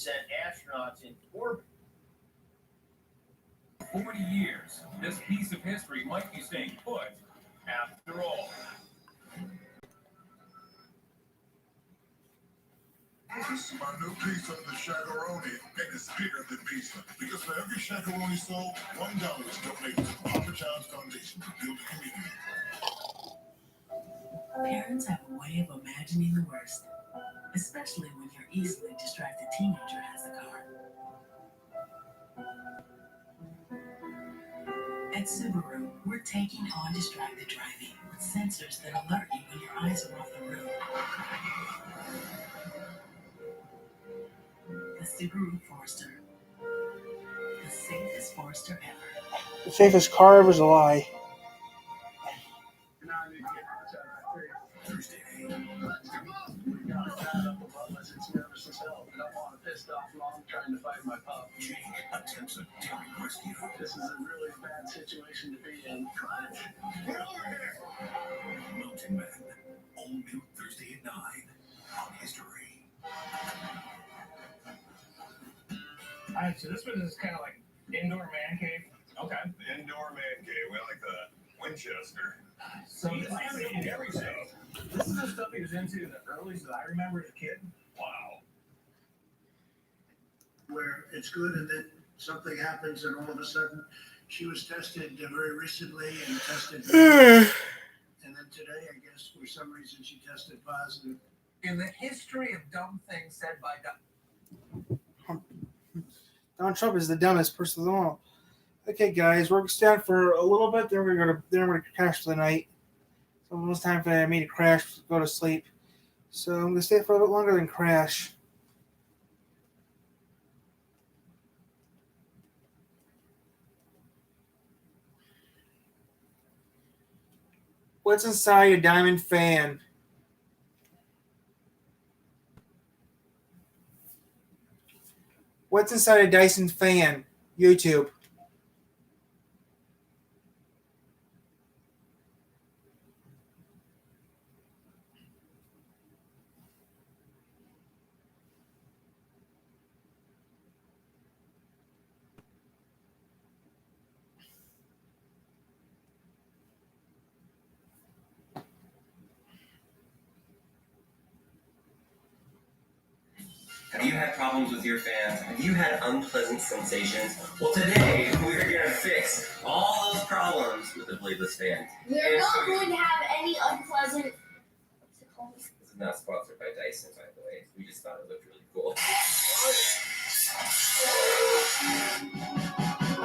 sent astronauts into orbit. 40 years, this piece of history might be staying put after all. This is my new piece of the shakaroni, and it's bigger than pizza. Because for every shakaroni sold, $1 is donated to the Papa John's Foundation to build a community. Parents have a way of imagining the worst, especially when your easily distracted teenager has a car. At Subaru, we're taking on distracted driving with sensors that alert you when your eyes are off the road. The Subaru Forester. The safest Forester ever. The safest car ever is a lie. Thursday. Trying to fight my pup. Jake attempts a daring rescue. This is a really bad situation to be in. Get over here! Mountain Man. All new Thursday at 9 on History. Alright, so this one is kind of like indoor man cave. Okay. The indoor man cave. We like the Winchester. So this is everything. This is the stuff he was into in the earlies that I remember as a kid. Wow. Where it's good and then something happens and all of a sudden she was tested very recently and tested and then today I guess for some reason she tested positive. In the history of dumb things said by Donald Trump is the dumbest person of them all. Okay, guys, we're staying for a little bit. Then we're gonna crash for the night. So almost time for me to crash, go to sleep. So I'm gonna stay for a bit longer than crash. What's inside a Diamond Fan? What's inside a Dyson Fan? YouTube. Have you had problems with your fans? Have you had unpleasant sensations? Well, today we're going to fix all those problems with the bladeless fan. We're not going to have any unpleasant. This is not sponsored by Dyson, by the way. We just thought it looked really cool.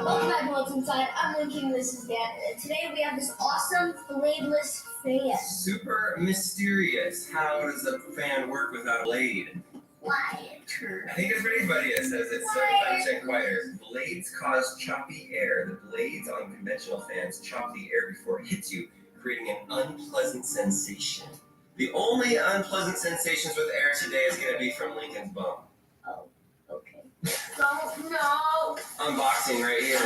Welcome back to What's Inside. I'm linking this is Dan. Today we have this awesome bladeless fan. Super mysterious. How does a fan work without a blade? Quieter. I think it's pretty funny. It says it's 75% quieter. Blades cause choppy air. The blades on conventional fans chop the air before it hits you, creating an unpleasant sensation. The only unpleasant sensations with air today is going to be from Lincoln's bum. Oh, okay. No. Unboxing right here.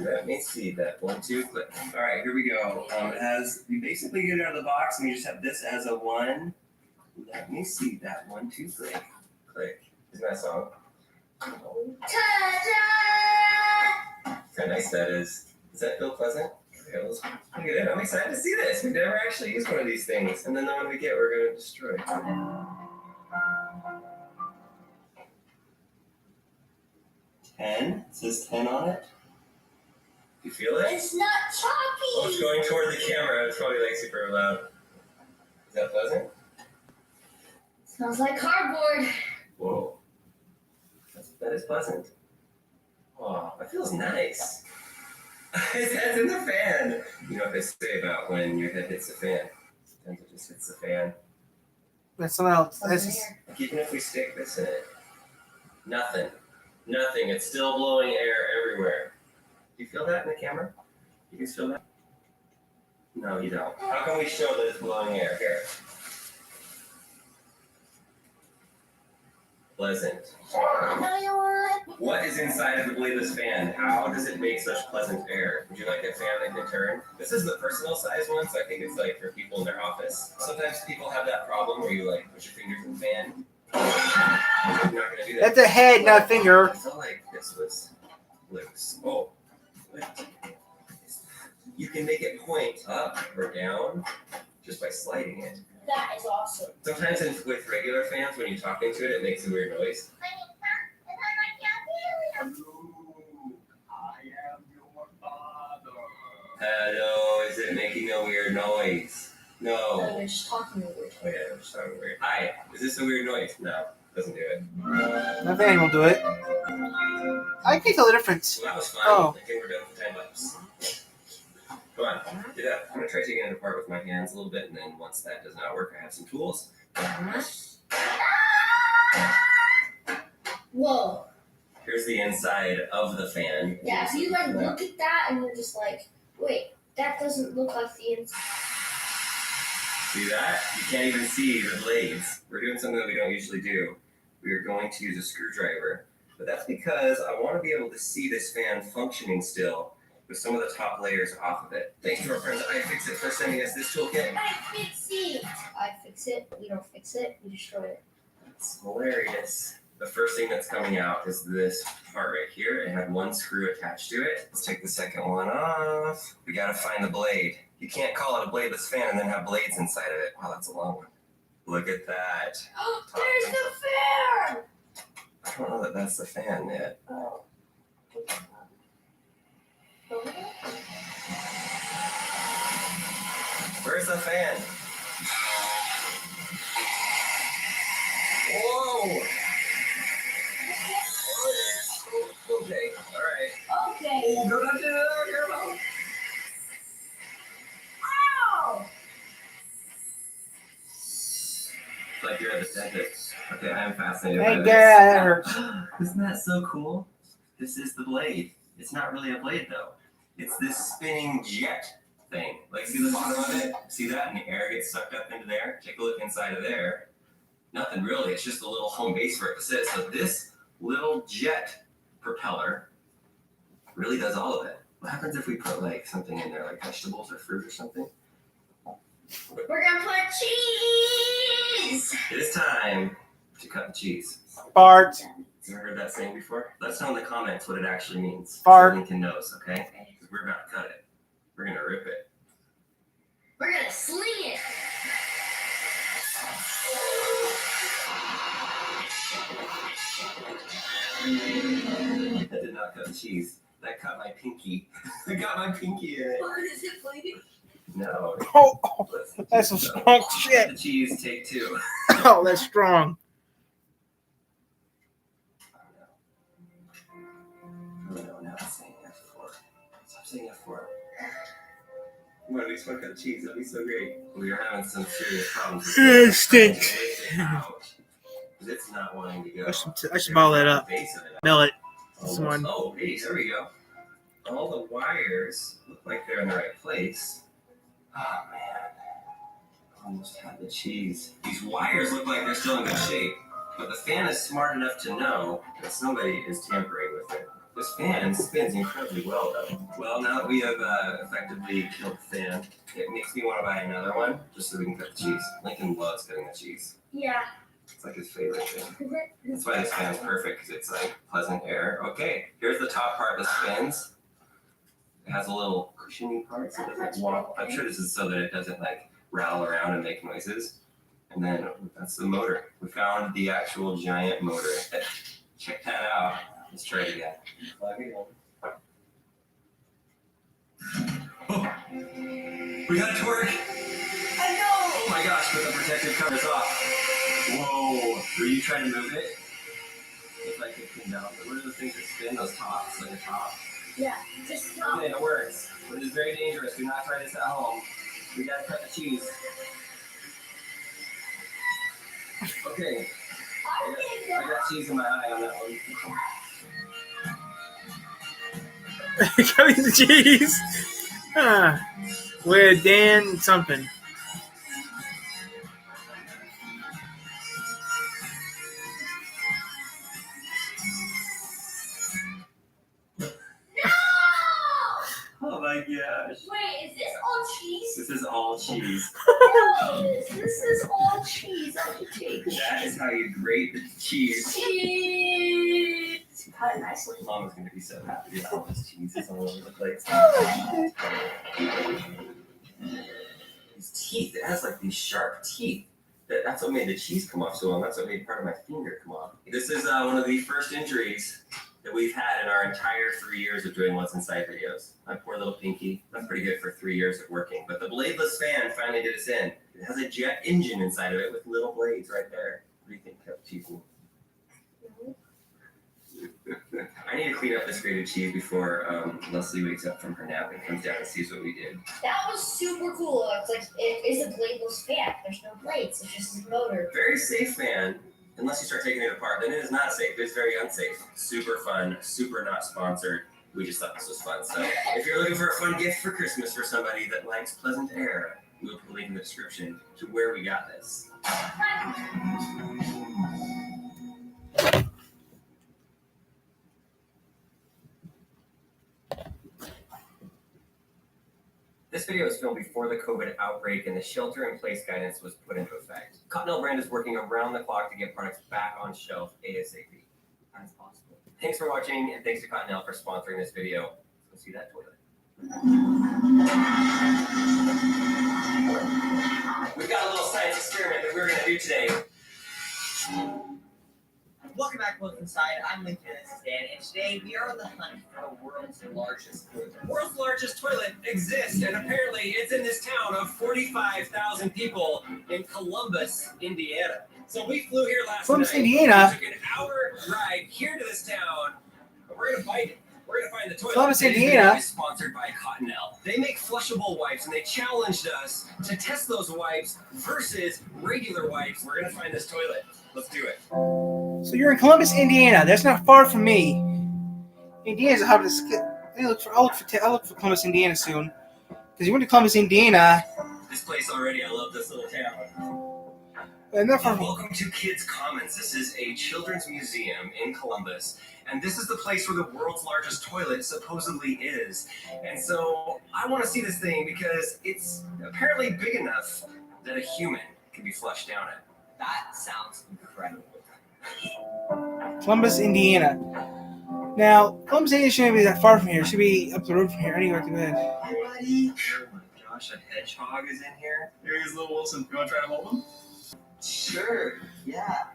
Let me see that 1, 2, click. All right, here we go. It has, you basically get it out of the box and you just have this as a 1. Let me see that 1, 2, click. Click. Isn't that a song? Ta-da! Look how nice that is. Does that feel pleasant? Okay, let's look at it. I'm excited to see this. We've never actually used one of these things. And then the one we get, we're going to destroy. 10. It says 10 on it. You feel it? It's not choppy. Oh, it's going toward the camera. It's probably like super loud. Is that pleasant? Smells like cardboard. Whoa. That is pleasant. Oh, that feels nice. His head's in the fan. You know what they say about when your head hits the fan? Sometimes it just hits the fan. That's not else. Like even if we stick this in it, nothing. Nothing. It's still blowing air everywhere. Do you feel that in the camera? You can feel that? No, you don't. How can we show that it's blowing air? Here. Pleasant. What is inside of the bladeless fan? How does it make such pleasant air? Would you like a fan that can turn? This is the personal size one, so I think it's like for people in their office. Sometimes people have that problem where you like put your fingers in the fan I'm not gonna do that. That's a head, not a finger. I felt like this was loose. Oh, you can make it point up or down just by sliding it. That is awesome. Sometimes with regular fans, when you're talking to it, it makes a weird noise. I am your father. Hello, is it making a weird noise? No, No. you're just talking weird. Oh yeah, I'm just talking weird. Hi, is this a weird noise? No, doesn't do it. No fan will do it. I can't tell the difference. Well, that was fun. Oh. I think we're done with 10 laps. Come on, do that. I'm gonna try taking it apart with my hands a little bit, and then once that does not work, I have some tools. Whoa. Here's the inside of the fan. Yeah, if you like look at that and you're just like, wait, that doesn't look like the inside. See that? You can't even see the blades. We're doing something that we don't usually do. We are going to use a screwdriver, but that's because I want to be able to see this fan functioning still with some of the top layers off of it. Thanks to our friends at iFixit for sending us this toolkit. I fix it. I fix it. We don't fix it. We destroy it. It's hilarious. The first thing that's coming out is this part right here. It had one screw attached to it. Let's take the second one off. We gotta find the blade. You can't call it a bladeless fan and then have blades inside of it. Wow, that's a long one. Look at that. There's the fan! I don't know that that's the fan yet. Oh. Where's the fan? Whoa! Okay, alright. Okay. Go down to the careful. Ow! It's like you're at the dentist. Okay, I'm fascinated by Hey, this. yeah, that hurts. Isn't that so cool? This is the blade. It's not really a blade though. It's this spinning jet thing. Like, see the bottom of it? See that? And the air gets sucked up into there. Take a look inside of there. Nothing really. It's just a little home base for it to sit. So this little jet propeller really does all of it. What happens if we put like something in there, like vegetables or fruit or something? We're gonna put cheese! It is time to cut the cheese. Fart. You ever heard that saying before? Let us know in the comments what it actually means. Fart. So Lincoln knows, okay? Because we're about to cut it. We're gonna rip it. We're gonna sling it! That did not cut the cheese. That cut my pinky. I got my pinky in it. What is it bleeding? No. Oh, Let's that's some cheese up. strong shit. The cheese, take two. Oh, that's strong. Oh no, now it's saying F4. Stop saying F4. Come on, we just want to cut the cheese. That'd be so great. We are having some serious problems with It this. stinks. Because it's not wanting to go. I should bottle that up. Base of it. Mill it. Almost. This one. Oh, hey, there we go. All the wires look like they're in the right place. Oh, man. Almost had the cheese. These wires look like they're still in good shape, but the fan is smart enough to know that somebody is tampering with it. This fan spins incredibly well, though. Well, now that we have effectively killed the fan, it makes me want to buy another one just so we can cut the cheese. Lincoln loves cutting the cheese. Yeah. It's like his favorite thing. That's why this fan is perfect, because it's like pleasant air. Okay, here's the top part that spins. It has a little cushiony part so it doesn't walk. I'm sure this is so that it doesn't like rattle around and make noises. And then that's the motor. We found the actual giant motor. Check that out. Let's try it again. Plug it in. Oh, we got it to work. I know! Oh my gosh, but the protective cover's off. Whoa, were you trying to move it? It's like it came down. What are those things that spin? Those tops, like a top? Yeah, just stop. Okay, it works. But it's very dangerous. Do not try this at home. We gotta cut the cheese. Okay, I got cheese in my eye on that one. Cutting the cheese. With Dan something. Oh my my gosh. Wait, is this all cheese? This is all cheese. Gross. This is all cheese. I can take That is how you grate the cheese. cheese. Cut it nicely. Mom is going to be so happy that all this cheese is all over the place. These teeth, it has like these sharp teeth. That's what made the cheese come off so long. That's what made part of my finger come off. This is one of the first injuries that we've had in our entire 3 years of doing What's Inside videos. My poor little pinky. That's pretty good for 3 years of working. But the bladeless fan finally did us in. It has a jet engine inside of it with little blades right there. What do you think, Chief? I need to clean up this grated cheese before Leslie wakes up from her nap and comes down and sees what we did. That was super cool. It's like it is a bladeless fan. There's no blades. It's just a motor. Very safe fan, unless you start taking it apart. Then it is not safe. It's very unsafe. Super fun. Super not sponsored. We just thought this was fun. So if you're looking for a fun gift for Christmas for somebody that likes pleasant air, we'll put a link in the description to where we got this. This video was filmed before the COVID outbreak and the shelter-in-place guidance was put into effect. Cottonelle brand is working around the clock to get products back on shelf ASAP. As possible. Thanks for watching, and thanks to Cottonelle for sponsoring this video. Let's go see that toilet. We've got a little science experiment that we're going to do today. Welcome back to What's Inside. I'm Lincoln, this is Dan, and today we are on the hunt for the world's largest toilet. The world's largest toilet exists, and apparently it's in this town of 45,000 people in Columbus, Indiana. So we flew here last Columbus, night. Indiana. We took an hour ride here to this town, and we're going to find it. We're going to find the toilet. Columbus, Today's Indiana. video is sponsored by Cottonelle. They make flushable wipes, and they challenged us to test those wipes versus regular wipes. We're going to find this toilet. Let's do it. So you're in Columbus, Indiana. That's not far from me. Indiana's a hub to skip. I'll look for Columbus, Indiana soon. Because you went to Columbus, Indiana. This place already, I love this little town. Enough of Welcome to Kids Commons. This is a children's museum in Columbus, and this is the place where the world's largest toilet supposedly is. And so I want to see this thing because it's apparently big enough that a human can be flushed down it. That sounds incredible. Columbus, Indiana. Now, Columbus, Indiana shouldn't be that far from here. It should be up the road from here. I need to go to bed. Hi, buddy. Oh my gosh, a hedgehog is in here. Here he is, little Wilson. You want to try to hold him? Sure, yeah.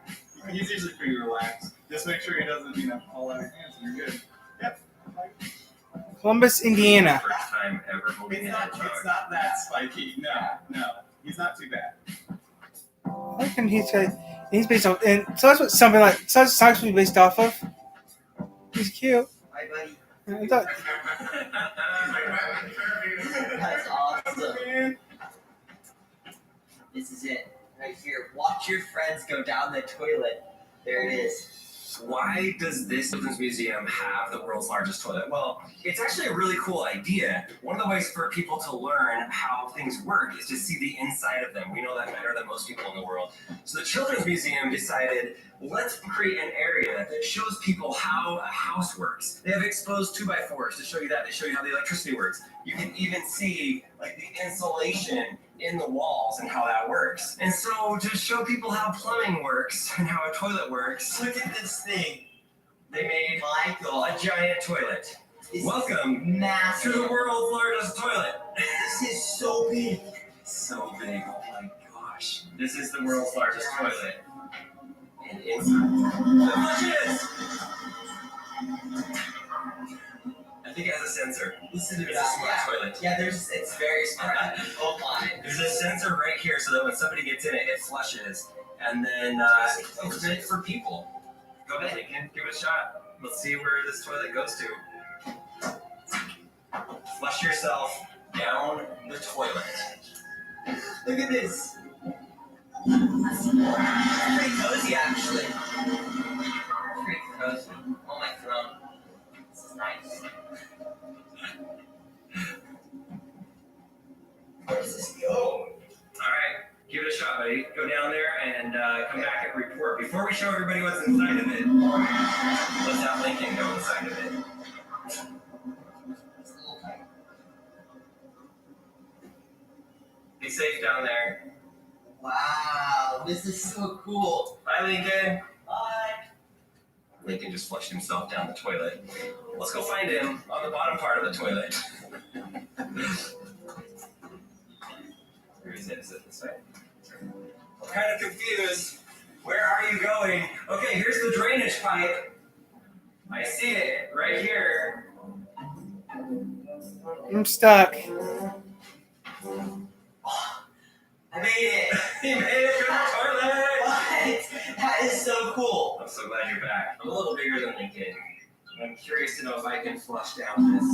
He's usually pretty relaxed. Just make sure he doesn't, fall out of your hands and you're good. Yep. Columbus, Indiana. First time ever holding a hedgehog. It's not that spiky. No. He's not too bad. How can he say he's based off? And so that's what something like so that's actually based off of. He's cute. Hi, buddy. I thought, That's awesome. This is it. Right here. Watch your friends go down the toilet. There it is. Why does this children's museum have the world's largest toilet? Well, it's actually a really cool idea. One of the ways for people to learn how things work is to see the inside of them. We know that better than most people in the world. So the children's museum decided, let's create an area that shows people how a house works. They have exposed 2x4s to show you that. They show you how the electricity works. You can even see like the insulation in the walls and how that works. And so to show people how plumbing works and how a toilet works, Look at this thing. they made My God. a giant toilet. This Welcome is massive. to the world's largest toilet. This is so big. So big, oh my gosh. This is the world's largest toilet. And inside, the flushes! I think it has a sensor. Listen to it, it's a smart toilet. Yeah, it's very smart. Oh my. There's a sensor right here so that when somebody gets in it, it flushes. And then it's meant for people. Go ahead, Lincoln, give it a shot. Let's see where this toilet goes to. Flush yourself down the toilet. Look at this. It's pretty cozy, actually. Pretty cozy. On my throne. This is nice. Where does this go? Alright, give it a shot, buddy. Go down there and come back and report. Before we show everybody what's inside of it, let's have Lincoln go inside of it. Wow, this is so cool. Bye, Lincoln. Bye. Lincoln just flushed himself down the toilet. Let's go find him on the bottom part of the toilet. Where is it? Is it this way? I'm kind of confused. Where are you going? Okay, here's the drainage pipe. I see it right here. I'm stuck. I made it. He made it through the toilet. What? That is so cool. I'm so glad you're back. I'm a little bigger than Lincoln. I'm curious to know if I can flush down this.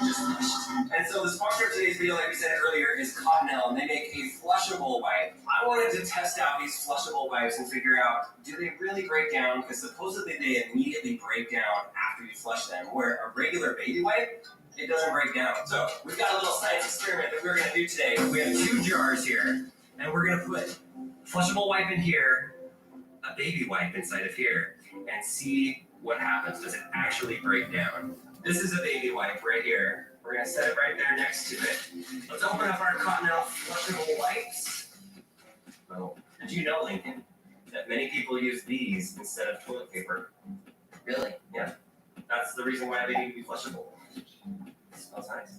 Just flushed. And so the sponsor of today's video, like we said earlier, is Cottonelle, and they make a flushable wipe. I wanted to test out these flushable wipes and figure out, do they really break down? Because supposedly they immediately break down after you flush them, where a regular baby wipe, it doesn't break down. So we've got a little science experiment that we're going to do today. We have 2 jars here, and we're going to put flushable wipe in here, a baby wipe inside of here, and see what happens. Does it actually break down? This is a baby wipe right here. We're going to set it right there next to it. Let's open up our Cottonelle flushable wipes. Oh, did you know, Lincoln, that many people use these instead of toilet paper? Really? Yeah. That's the reason why they need to be flushable. It smells nice.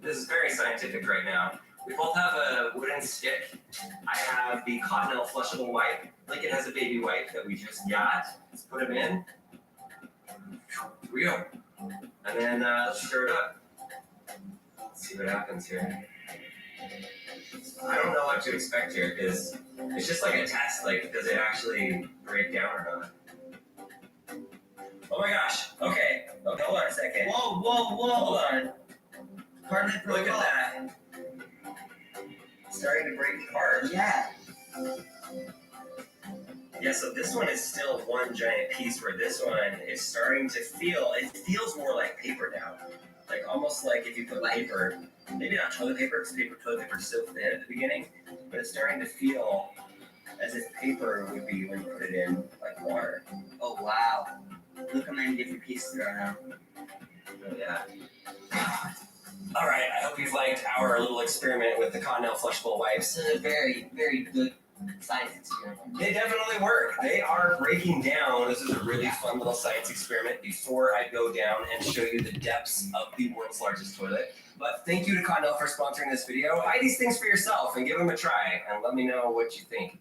This is very scientific right now. We both have a wooden stick. I have the Cottonelle flushable wipe. Lincoln has a baby wipe that we just got. Let's put them in. Here we go. And then let's stir it up. Let's see what happens here. I don't know what to expect here because it's just like a test. Like, does it actually break down or not? Oh my gosh. Okay, hold on a second. Whoa. Hold on. Pardon me for Look at that. It's starting to break apart. Yeah. Yeah, so this one is still one giant piece where this one is starting to feel, it feels more like paper now. Like almost like if you put paper, maybe not toilet paper, because toilet paper is so thin at the beginning, but it's starting to feel as if paper would be when you put it in like water. Oh, wow. Look how many different pieces there are now. Oh, yeah. All right, I hope you've liked our little experiment with the Cottonelle flushable wipes. This is a very, very good science experiment. They definitely work. They are breaking down. This is a really fun little science experiment before I go down and show you the depths of the world's largest toilet. But thank you to Cottonelle for sponsoring this video. Buy these things for yourself and give them a try and let me know what you think.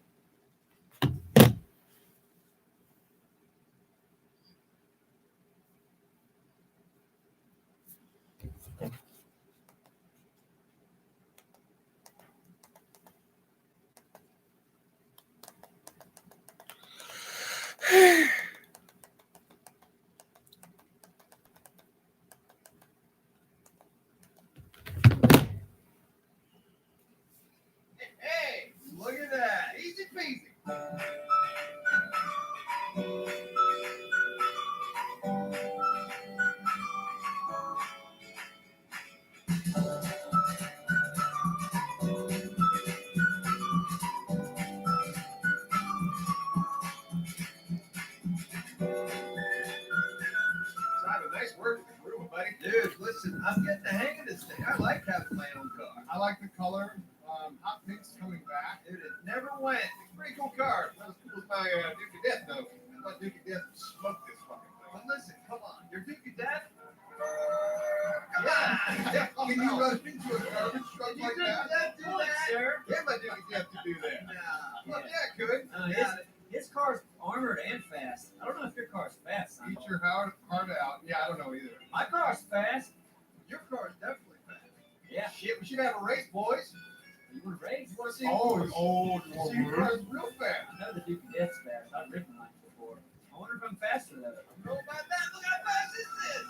Hey, look at that. Easy peasy. Simon, nice work with the room, buddy. Dude, listen, I'm getting the hang of this thing. I like having my own car. I like the color. Hot Pink's coming back. Dude, it never went. It's a pretty cool car. Not as cool as my Duke of Death, though. I thought Duke of Death smoked this fucking thing. But listen, come on. Your Duke of Death? Yeah. Can you run into a garbage truck like that? Do that, sir. Yeah, my Duke of Death to do that. Well, yeah, it could. His car's armored and fast. I don't know if your car's fast. Eat your heart out. Yeah, I don't know either. My car's fast. Your car's definitely fast. Yeah. Shit, we should have a race, boys. You want to race? You want to see? Oh, see your car's real fast. I know the Duke of Death's fast. I've ridden mine before. I wonder if I'm faster though. I don't know about that. Look how fast this is.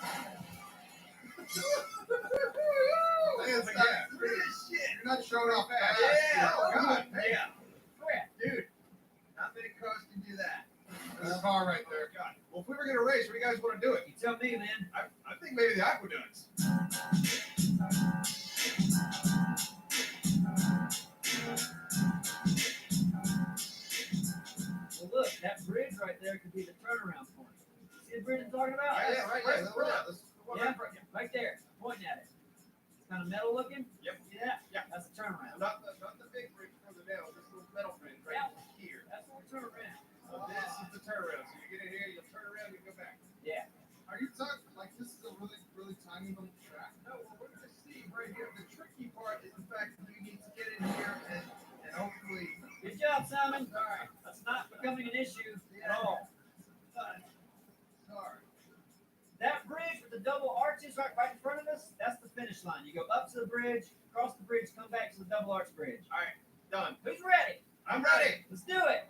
Look at that. Look at this shit. You're not showing off fast. Yeah. Oh, God. Hey. Crap, dude. Not many cars can do that. There's a car right there. God. Well, if we were going to race, what do you guys want to do it? You tell me, man. I think maybe the aqueducts. Well, look, that bridge right there could be the turnaround point. See the bridge I'm talking about? Yeah, right. Yeah, Right there. I'm pointing at it. It's kind of metal looking. Yep. See Yeah, that's the turnaround. Not the big bridge further down, this little metal bridge right here. That's where we turn around. So this is the turnaround. So you get in here, you'll turn around, you go back. Yeah. Are you talking like this is a really, really tiny little track? No, what we're gonna see right here. The tricky part is the fact that you need to get in here and hopefully. Good job, Simon. All right. That's not becoming an issue at all. Sorry. That bridge with the double arches right in front of us, that's the finish line. You go up to the bridge, cross the bridge, come back to the double arch bridge. All right, done. Who's ready? I'm ready. Let's do it.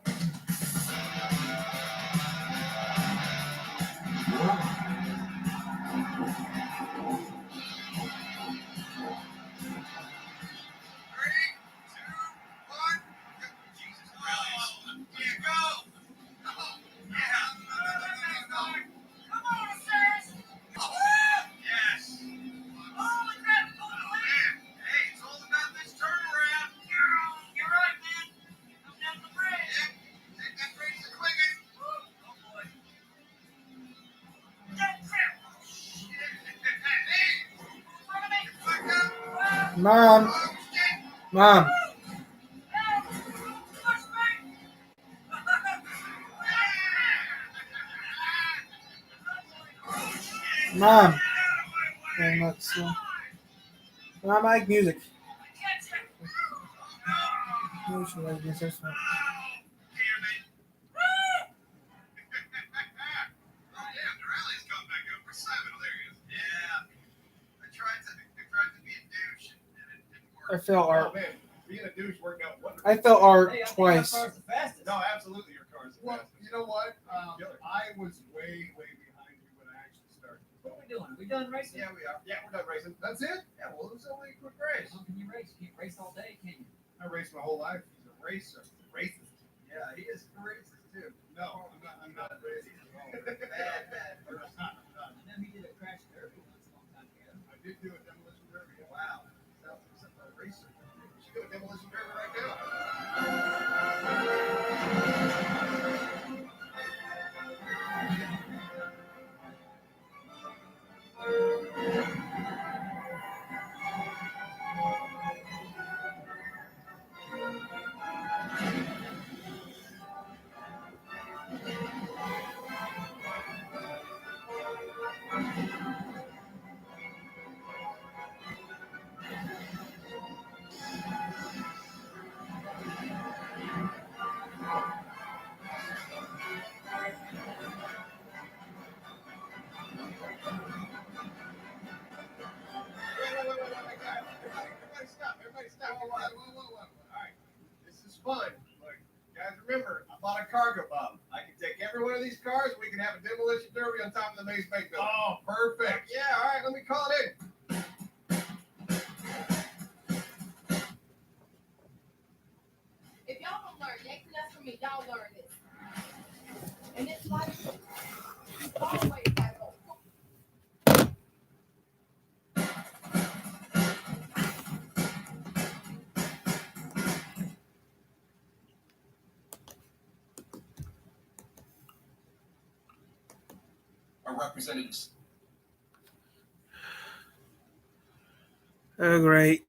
Mom. Mom. Mom. Very much so. Mom, I like music. Maybe she likes music. I felt art. Oh, man, being a douche worked out wonderful. I felt art Hey, I think twice. our car's the fastest. No, absolutely, your car's the fastest. You know what? I was way behind you when I actually started. What are we doing? Are we done racing? Yeah, we are. Yeah, we're done racing. That's it? Yeah, well, it was only a quick race. How can you race? You can't race all day, can you? I raced my whole life. He's a racer. Racist. Yeah, he is a racist too. No, I'm not racist at all. Bad person. I'm not. I know he did a crash derby once a long time ago. I did do a demolition derby. Wow. That's a racer. You should do a demolition derby right now. Everybody stop. Whoa. All right. This is fun. Look, guys, remember, I bought a cargo bomb. I can take every one of these cars. We can have a demolition derby on top of the Maze Bank building. Oh, perfect. Yeah, all right. Let me call it in. If y'all don't learn next lesson from me, y'all learn this. And it's like always gotta go. Our representatives. Oh, great.